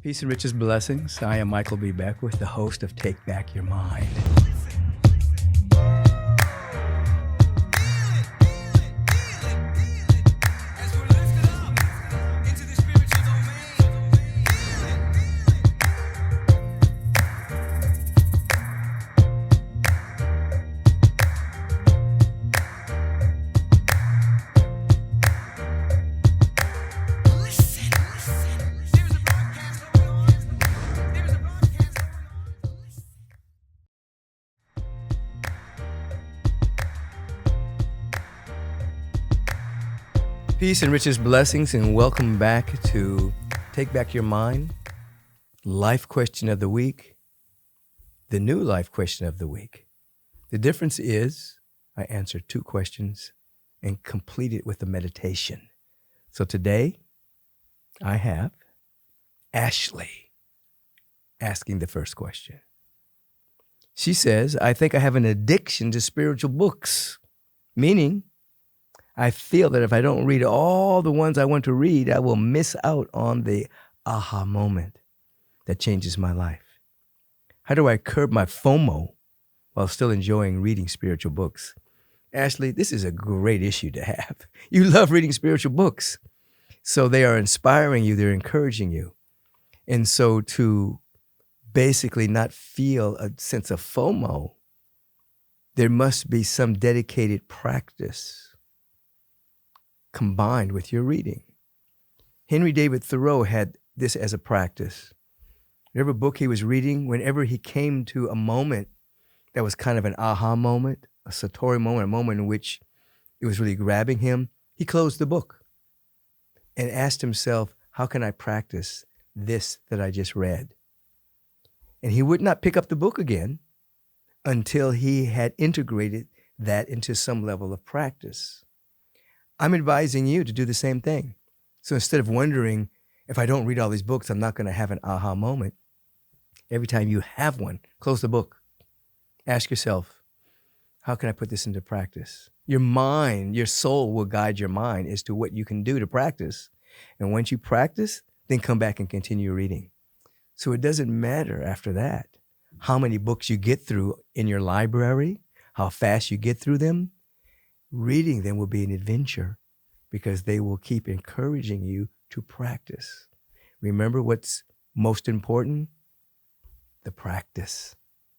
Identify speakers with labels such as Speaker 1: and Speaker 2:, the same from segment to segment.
Speaker 1: Peace and riches blessings. I am Michael B. Beckwith, the host of Take Back Your Mind. Peace and riches blessings, and welcome back to Take Back Your Mind, Life Question of the Week, the new life question of the week. The difference is I answer two questions and complete it with a meditation. So today I have Ashley asking the first question. She says, I think I have an addiction to spiritual books, meaning I feel that if I don't read all the ones I want to read, I will miss out on the aha moment that changes my life. How do I curb my FOMO while still enjoying reading spiritual books? Ashley, this is a great issue to have. You love reading spiritual books. So they are inspiring you, they're encouraging you. And so to basically not feel a sense of FOMO, there must be some dedicated practice combined with your reading. Henry David Thoreau had this as a practice. Whatever book he was reading, whenever he came to a moment that was kind of an aha moment, a satori moment, a moment in which it was really grabbing him, he closed the book and asked himself, how can I practice this that I just read? And he would not pick up the book again until he had integrated that into some level of practice. I'm advising you to do the same thing. So instead of wondering, if I don't read all these books, I'm not going to have an aha moment. Every time you have one, close the book. Ask yourself, how can I put this into practice? Your mind, your soul will guide your mind as to what you can do to practice. And once you practice, then come back and continue reading. So it doesn't matter after that how many books you get through in your library, how fast you get through them. Reading them will be an adventure because they will keep encouraging you to practice. Remember what's most important? The practice.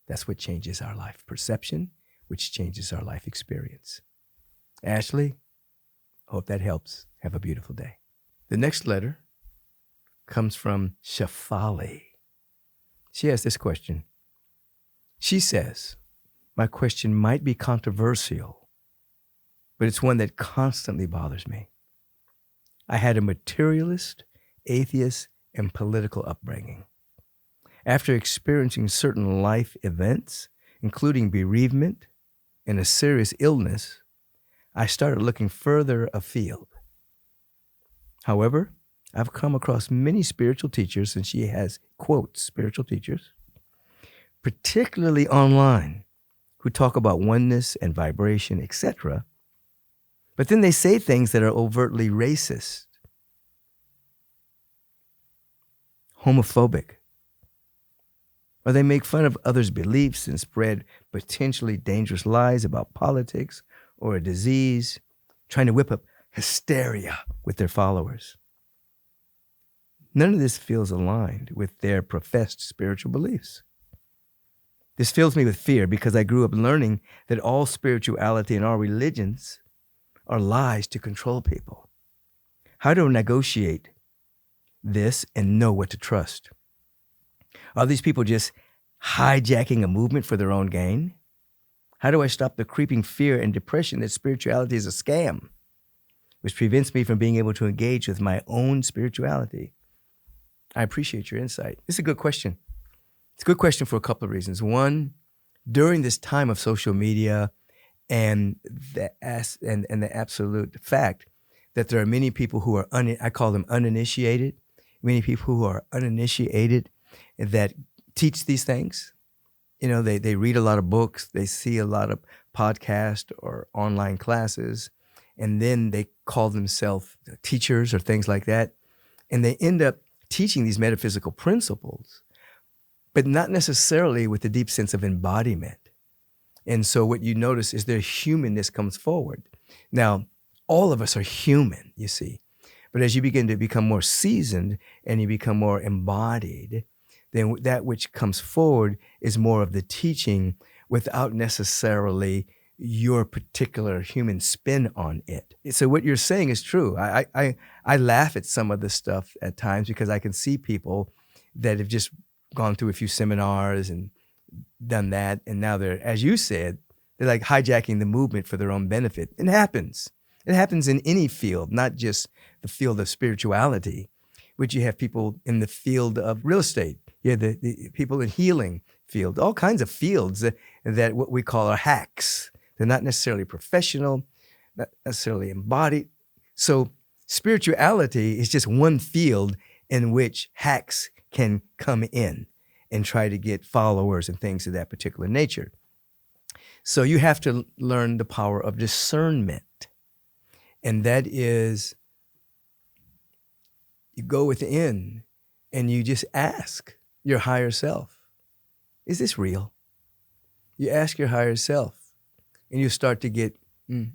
Speaker 1: That's what changes our life perception, which changes our life experience. Ashley, hope that helps. Have a beautiful day. The next letter comes from Shefali. She has this question. She says, my question might be controversial, but it's one that constantly bothers me. I had a materialist, atheist, and political upbringing. After experiencing certain life events, including bereavement and a serious illness, I started looking further afield. However, I've come across many spiritual teachers, and she has, quotes, spiritual teachers, particularly online, who talk about oneness and vibration, etc., but then they say things that are overtly racist, homophobic, or they make fun of others' beliefs and spread potentially dangerous lies about politics or a disease, trying to whip up hysteria with their followers. None of this feels aligned with their professed spiritual beliefs. This fills me with fear because I grew up learning that all spirituality and all religions are lies to control people. How do I negotiate this and know what to trust? Are these people just hijacking a movement for their own gain? How do I stop the creeping fear and depression that spirituality is a scam, which prevents me from being able to engage with my own spirituality? I appreciate your insight. It's a good question. It's a good question for a couple of reasons. One, during this time of social media and the absolute fact that there are many people who are, I call them uninitiated, many people who are uninitiated that teach these things. You know, they read a lot of books, they see a lot of podcasts or online classes, and then they call themselves teachers or things like that. And they end up teaching these metaphysical principles, but not necessarily with a deep sense of embodiment. And so what you notice is their humanness comes forward. Now, all of us are human, you see. But as you begin to become more seasoned and you become more embodied, then that which comes forward is more of the teaching without necessarily your particular human spin on it. So what you're saying is true. I laugh at some of this stuff at times because I can see people that have just gone through a few seminars and done that, and now they're, as you said, they're like hijacking the movement for their own benefit. It happens. It happens in any field, not just the field of spirituality, which you have people in the field of real estate. You have the people in healing field, all kinds of fields that what we call are hacks. They're not necessarily professional, not necessarily embodied. So spirituality is just one field in which hacks can come in and try to get followers and things of that particular nature. So you have to learn the power of discernment. And that is, you go within and you just ask your higher self, is this real? You ask your higher self and you start to get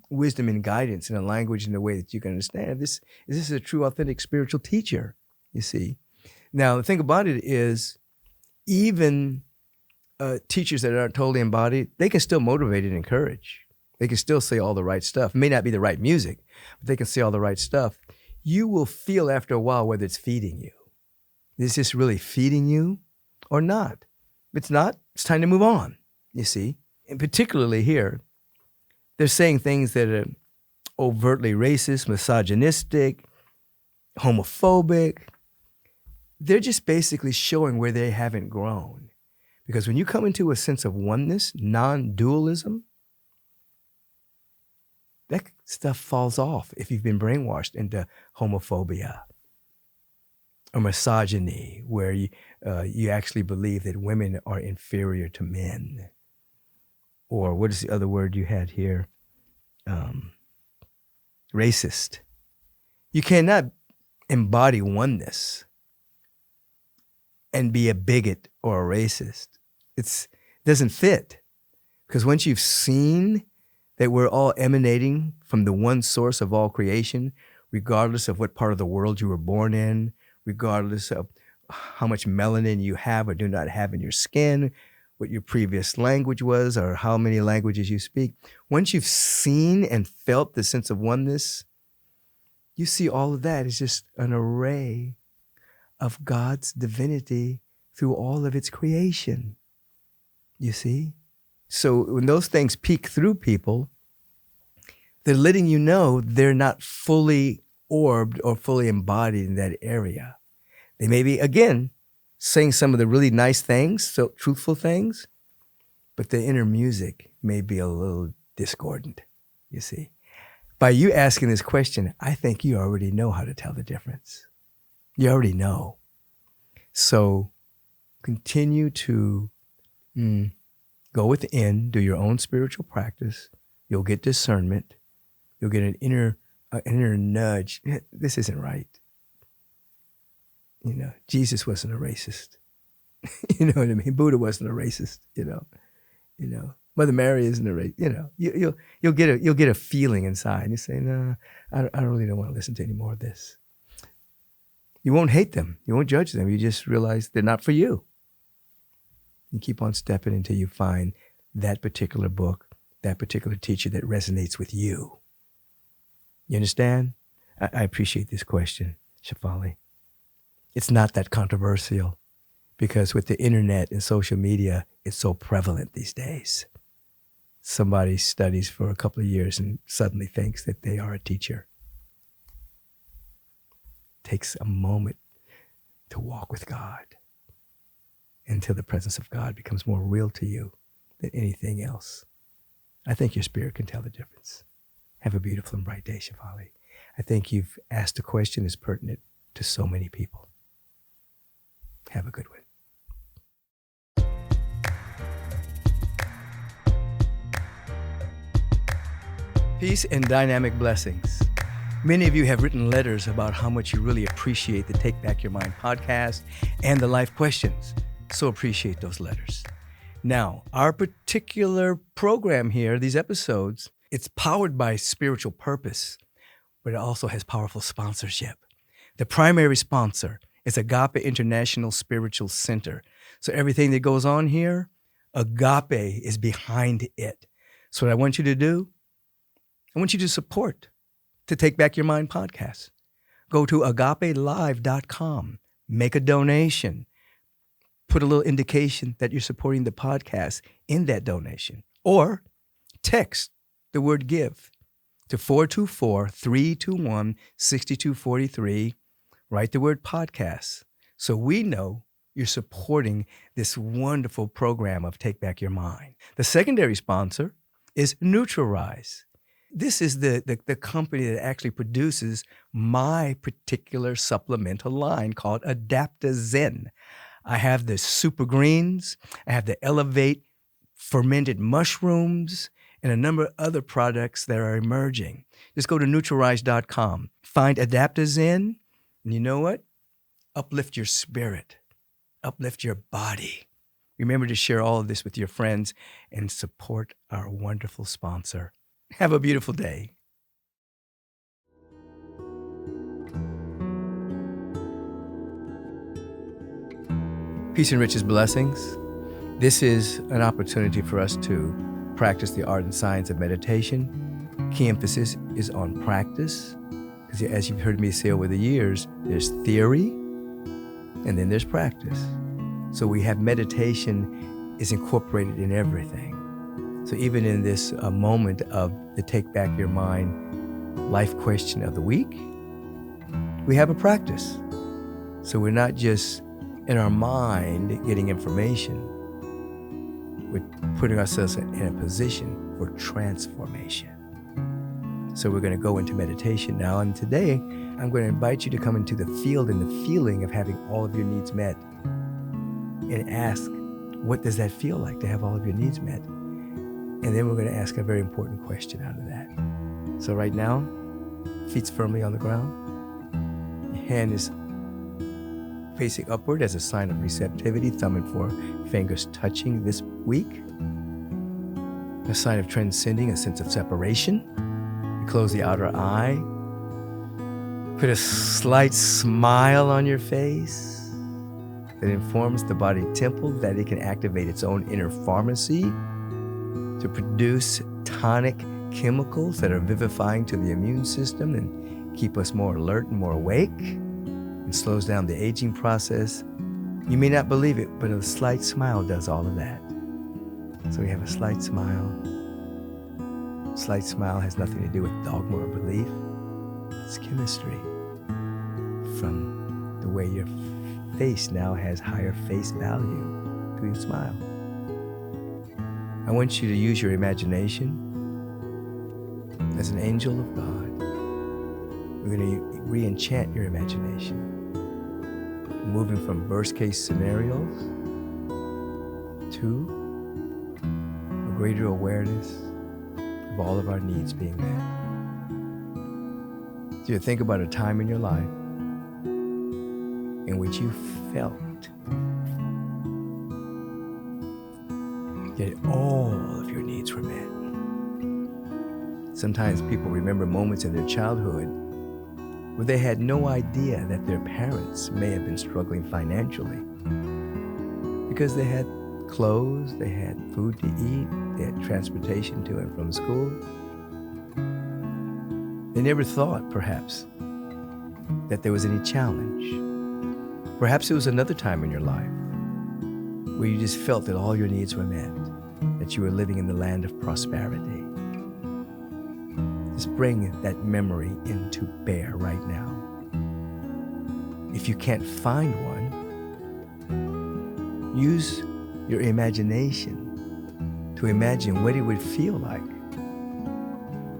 Speaker 1: wisdom and guidance in a language in a way that you can understand. Is this a true, authentic spiritual teacher, you see? Now, the thing about it is, even teachers that aren't totally embodied, they can still motivate and encourage. They can still say all the right stuff. It may not be the right music, but they can say all the right stuff. You will feel after a while whether it's feeding you. Is this really feeding you or not? If it's not, it's time to move on, you see? And particularly here, they're saying things that are overtly racist, misogynistic, homophobic. They're just basically showing where they haven't grown. Because when you come into a sense of oneness, non-dualism, that stuff falls off if you've been brainwashed into homophobia or misogyny, where you actually believe that women are inferior to men. Or what is the other word you had here? Racist. You cannot embody oneness and be a bigot or a racist. It doesn't fit. Because once you've seen that we're all emanating from the one source of all creation, regardless of what part of the world you were born in, regardless of how much melanin you have or do not have in your skin, what your previous language was, or how many languages you speak. Once you've seen and felt the sense of oneness, you see all of that is just an array of God's divinity through all of its creation. You see? So when those things peek through people, they're letting you know they're not fully orbed or fully embodied in that area. They may be, again, saying some of the really nice things, so truthful things, but the inner music may be a little discordant, you see. By you asking this question, I think you already know how to tell the difference. You already know. So continue to go within, do your own spiritual practice. You'll get discernment. You'll get an inner nudge. This isn't right. You know, Jesus wasn't a racist. You know what I mean? Buddha wasn't a racist. You know, Mother Mary isn't a racist. You know, you'll get a feeling inside. You say, no, I really don't want to listen to any more of this. You won't hate them. You won't judge them. You just realize they're not for you. You keep on stepping until you find that particular book, that particular teacher that resonates with you. You understand? I appreciate this question, Shefali. It's not that controversial because with the internet and social media, it's so prevalent these days. Somebody studies for a couple of years and suddenly thinks that they are a teacher. It takes a moment to walk with God until the presence of God becomes more real to you than anything else. I think your spirit can tell the difference. Have a beautiful and bright day, Shefali. I think you've asked a question that's pertinent to so many people. Have a good one. Peace and dynamic blessings. Many of you have written letters about how much you really appreciate the Take Back Your Mind podcast and the life questions. So appreciate those letters. Now, our particular program here, these episodes, it's powered by spiritual purpose, but it also has powerful sponsorship. The primary sponsor is Agape International Spiritual Center. So everything that goes on here, Agape is behind it. So what I want you to do, I want you to support the Take Back Your Mind podcast. Go to agapelive.com, make a donation, put a little indication that you're supporting the podcast in that donation, or text the word give to 424-321-6243. Write the word podcast so we know you're supporting this wonderful program of Take Back Your Mind. The secondary sponsor is Neutralize. This is the company that actually produces my particular supplemental line called Adaptogen. I have the Super Greens, I have the Elevate fermented mushrooms, and a number of other products that are emerging. Just go to Neutralize.com, find Adaptogen, and you know what? Uplift your spirit, uplift your body. Remember to share all of this with your friends and support our wonderful sponsor. Have a beautiful day. Peace and riches blessings. This is an opportunity for us to practice the art and science of meditation. Key emphasis is on practice, because as you've heard me say over the years, there's theory and then there's practice. So we have meditation is incorporated in everything. So even in this moment of the Take Back Your Mind life question of the week, we have a practice. So we're not just in our mind getting information. We're putting ourselves in a position for transformation. So we're going to go into meditation now. And today, I'm going to invite you to come into the field and the feeling of having all of your needs met. And ask, what does that feel like to have all of your needs met? And then we're going to ask a very important question out of that. So right now, feet's firmly on the ground. Your hand is facing upward as a sign of receptivity, thumb and forefingers touching this week. A sign of transcending a sense of separation. You close the outer eye. Put a slight smile on your face that informs the body temple that it can activate its own inner pharmacy to produce tonic chemicals that are vivifying to the immune system and keep us more alert and more awake, and slows down the aging process. You may not believe it, but a slight smile does all of that. So we have a slight smile. Slight smile has nothing to do with dogma or belief. It's chemistry from the way your face now has higher face value to your smile. I want you to use your imagination as an angel of God. We're going to re-enchant your imagination, moving from worst case scenarios to a greater awareness of all of our needs being met. So you think about a time in your life in which you felt that all of your needs were met. Sometimes people remember moments in their childhood where they had no idea that their parents may have been struggling financially because they had clothes, they had food to eat, they had transportation to and from school. They never thought, perhaps, that there was any challenge. Perhaps it was another time in your life where you just felt that all your needs were met, that you were living in the land of prosperity. Just bring that memory into bear right now. If you can't find one, use your imagination to imagine what it would feel like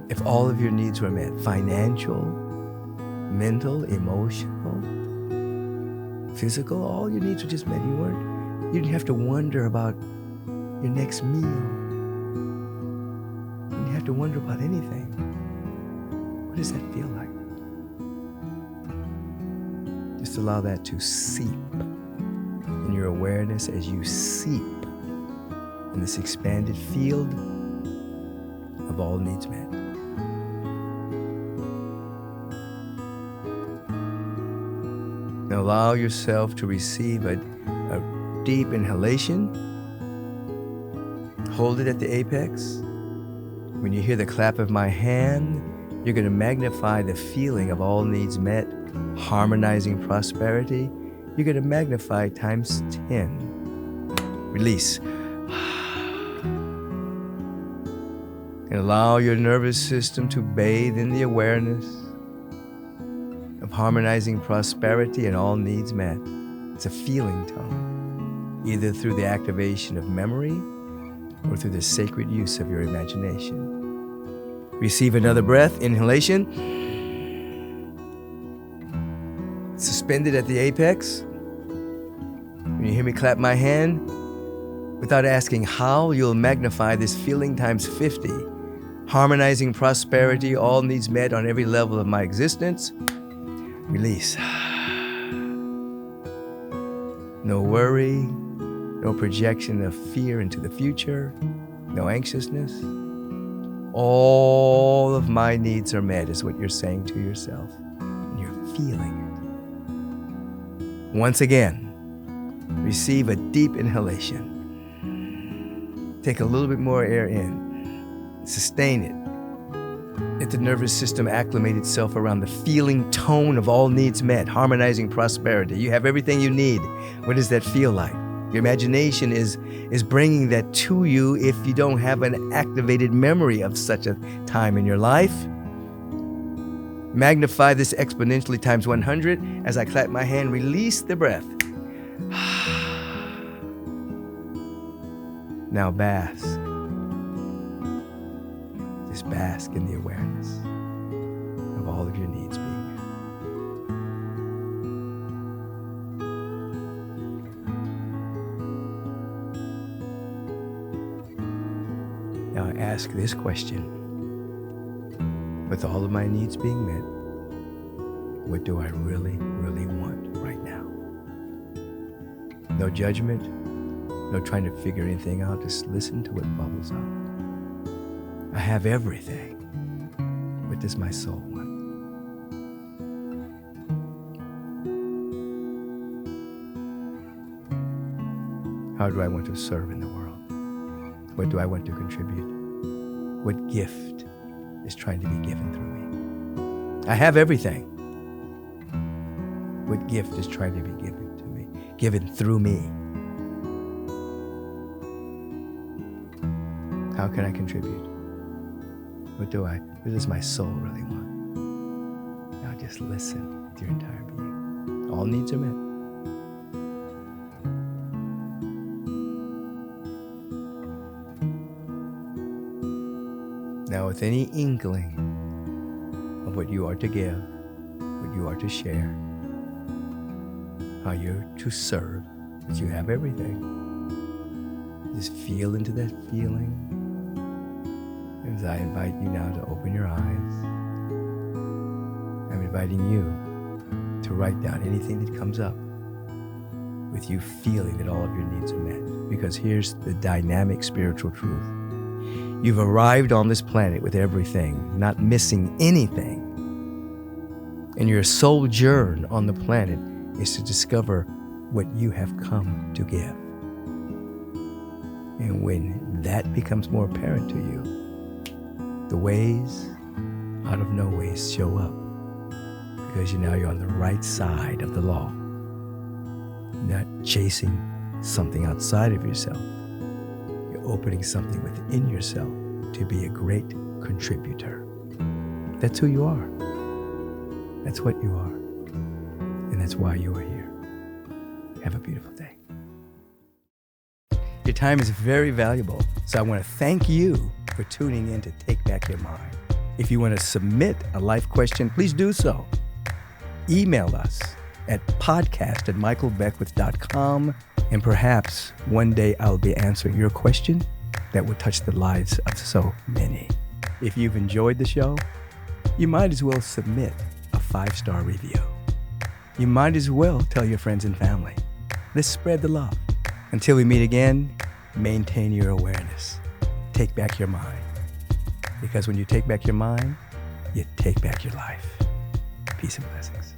Speaker 1: if all of your needs were met: financial, mental, emotional, physical. All your needs were just met. You didn't have to wonder about your next meal. You didn't have to wonder about anything. What does that feel like? Just allow that to seep in your awareness as you seep in this expanded field of all needs met. Now allow yourself to receive a deep inhalation. Hold it at the apex. When you hear the clap of my hand, you're going to magnify the feeling of all needs met, harmonizing prosperity. You're going to magnify times 10. Release. And allow your nervous system to bathe in the awareness of harmonizing prosperity and all needs met. It's a feeling tone, either through the activation of memory or through the sacred use of your imagination. Receive another breath, inhalation. Suspended at the apex. When you hear me clap my hand, without asking how, you'll magnify this feeling times 50. Harmonizing prosperity, all needs met on every level of my existence. Release. No worry, no projection of fear into the future, no anxiousness. All of my needs are met is what you're saying to yourself, and you're feeling it. Once again, receive a deep inhalation. Take a little bit more air in. Sustain it. Let the nervous system acclimate itself around the feeling tone of all needs met, harmonizing prosperity. You have everything you need. What does that feel like? Your imagination is bringing that to you if you don't have an activated memory of such a time in your life. Magnify this exponentially times 100. As I clap my hand, release the breath. Now bask. Just bask in the awareness of all of your needs being met. Now I ask this question. With all of my needs being met, what do I really, really want right now? No judgment, no trying to figure anything out. Just listen to what bubbles up. I have everything. What does my soul want? How do I want to serve in the world? What do I want to contribute? What gift is trying to be given through me? I have everything. What gift is trying to be given to me, given through me? How can I contribute? What does my soul really want? Now just listen with your entire being. All needs are met. Now with any inkling of what you are to give, what you are to share, how you're to serve, that you have everything, just feel into that feeling. As I invite you now to open your eyes, I'm inviting you to write down anything that comes up with you feeling that all of your needs are met. Because here's the dynamic spiritual truth. You've arrived on this planet with everything, not missing anything. And your sojourn on the planet is to discover what you have come to give. And when that becomes more apparent to you, the ways out of no ways show up, because you're on the right side of the law, not chasing something outside of yourself. You're opening something within yourself to be a great contributor. That's who you are. That's what you are. And that's why you are here. Have a beautiful day. Your time is very valuable, so I want to thank you for tuning in to Take Back Your Mind. If you want to submit a life question, please do so. Email us at podcast@michaelbeckwith.com, and perhaps one day I'll be answering your question that will touch the lives of so many. If you've enjoyed the show, you might as well submit a 5-star review. you might as well tell your friends and family. Let's spread the love. Until we meet again, maintain your awareness. Take back your mind. Because when you take back your mind, you take back your life. Peace and blessings.